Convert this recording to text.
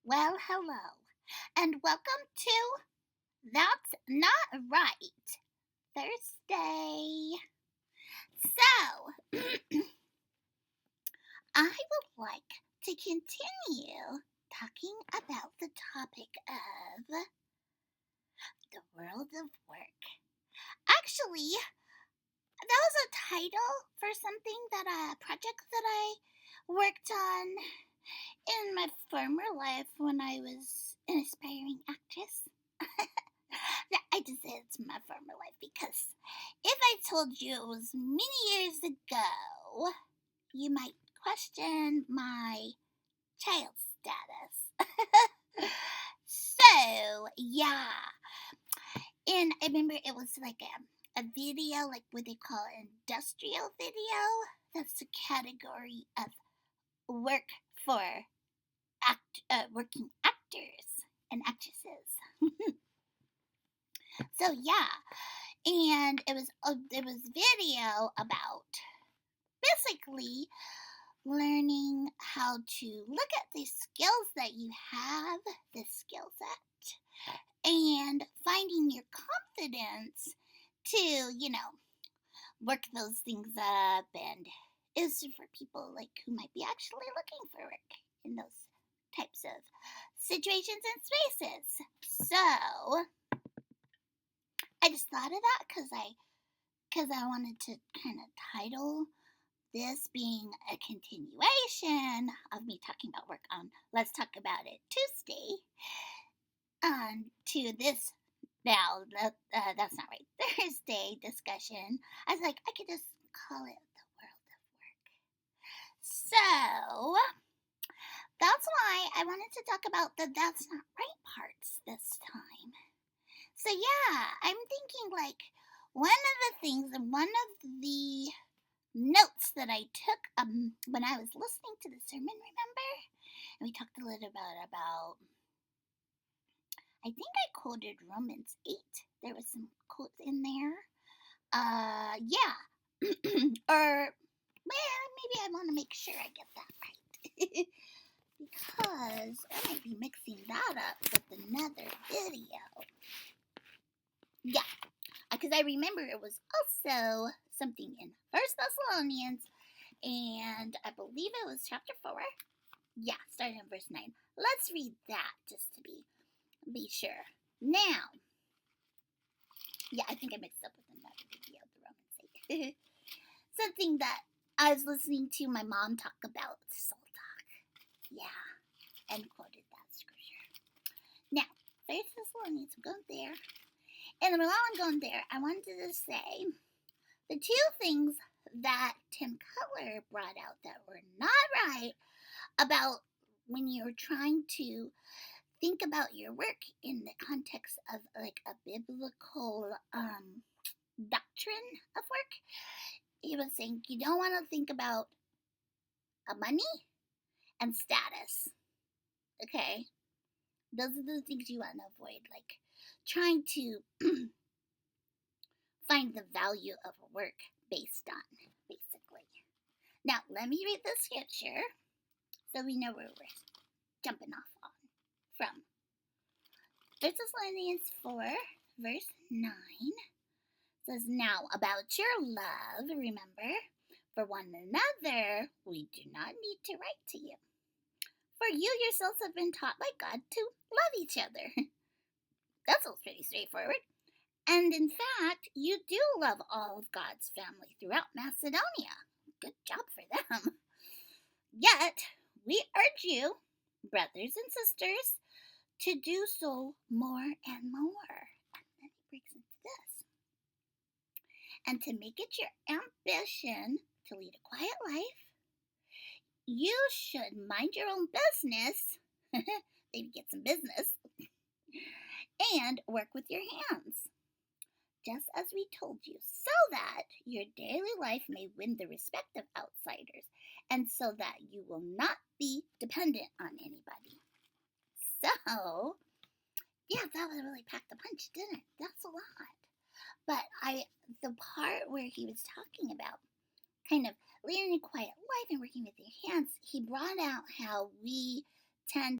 Well, hello, and welcome to That's Not Right Thursday. So, I would like to continue talking about the topic of the world of work. Actually, that was a title for something a project that I worked on in my former life when I was an aspiring actress. I just said it's my former life because if I told you it was many years ago, you might question my child status. So, yeah. And I remember it was like a video, like what they call industrial video. That's the category of work for working actors and actresses. So yeah, and it was video about basically learning how to look at the skills that you have, the skill set, and finding your confidence to, work those things up and is for people like who might be actually looking for work in those types of situations and spaces. So I just thought of that because I wanted to kind of title this being a continuation of me talking about work on Let's Talk About It Tuesday to this that's not right Thursday discussion. I was like, I could just call it the world of work. So that's why I wanted to talk about the that's not right parts this time. So yeah, I'm thinking like one of the things and one of the notes that I took when I was listening to the sermon, remember? And we talked a little bit about I think I quoted Romans 8. There was some quotes in there. Yeah. Or well, maybe I want to make sure I get that right. Because I might be mixing that up with another video. Yeah, because I remember it was also something in First Thessalonians, and I believe it was chapter 4. Yeah, starting in verse 9. Let's read that just to be sure. Now, yeah, I think I mixed up with another video, the Romans 8. Something that I was listening to my mom talk about, soul talk. Yeah, and quoted that scripture. Now, First Thessalonians, I'm going there. And while I'm going there, I wanted to say the two things that Tim Cutler brought out that were not right about when you're trying to think about your work in the context of like a biblical doctrine of work. He was saying you don't want to think about money and status. Okay, those are the things you want to avoid, like trying to find the value of work based on, basically. Now, let me read the scripture so we know where we're jumping off on from. 1 Thessalonians 4, verse 9 says, Now about your love, remember, for one another, we do not need to write to you. For you yourselves have been taught by God to love each other. That sounds pretty straightforward. And in fact, you do love all of God's family throughout Macedonia. Good job for them. Yet, we urge you, brothers and sisters, to do so more and more. And then he breaks into this. And to make it your ambition to lead a quiet life, you should mind your own business, maybe get some business, and work with your hands, just as we told you, so that your daily life may win the respect of outsiders, and so that you will not be dependent on anybody. So, yeah, that was really packed a punch, didn't it? That's a lot. But the part where he was talking about kind of leading a quiet life and working with your hands, he brought out how we tend